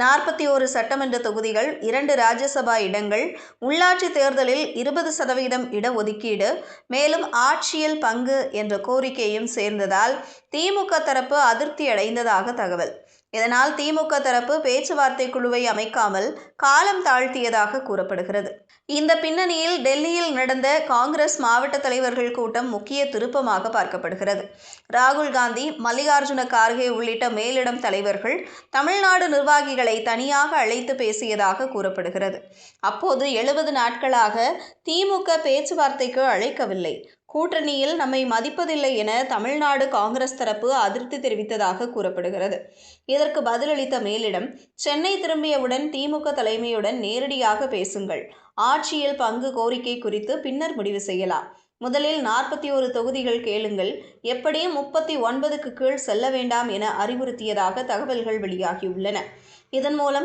41 சட்டமன்ற தொகுதிகள், 2 ராஜ்யசபா இடங்கள், உள்ளாட்சி தேர்தலில் 20% இடஒதுக்கீடு, மேலும் ஆட்சியில் பங்கு என்ற கோரிக்கையும் சேர்ந்ததால் திமுக தரப்பு அதிருப்தியடைந்ததாக தகவல். இதனால் திமுக தரப்பு பேச்சுவார்த்தை குழுவை அமைக்காமல் காலம் தாழ்த்தியதாக கூறப்படுகிறது. இந்த பின்னணியில் டெல்லியில் நடந்த காங்கிரஸ் மாவட்ட தலைவர்கள் கூட்டம் முக்கிய திருப்பமாக பார்க்கப்படுகிறது. ராகுல் காந்தி, மல்லிகார்ஜுன கார்கே உள்ளிட்ட மேலிடம் தலைவர்கள் தமிழ்நாடு நிர்வாகிகளை தனியாக அழைத்து பேசியதாக கூறப்படுகிறது. அப்போது 70 நாட்களாக திமுக பேச்சுவார்த்தைக்கு அழைக்கவில்லை, கூட்டணியில் நம்மை மதிப்பதில்லை என தமிழ்நாடு காங்கிரஸ் தரப்பு அதிருப்தி தெரிவித்ததாக கூறப்படுகிறது. இதற்கு பதிலளித்த மேலிடம், சென்னை திரும்பியவுடன் திமுக தலைமையுடன் நேரடியாக பேசுங்கள், ஆட்சியில் பங்கு கோரிக்கை குறித்து பின்னர் முடிவு செய்யலாம், முதலில் 41 தொகுதிகள் கேளுங்கள், எப்படியும் 39க்கு கீழ் செல்ல வேண்டாம் என அறிவுறுத்தியதாக தகவல்கள் வெளியாகியுள்ளன. இதன் மூலம்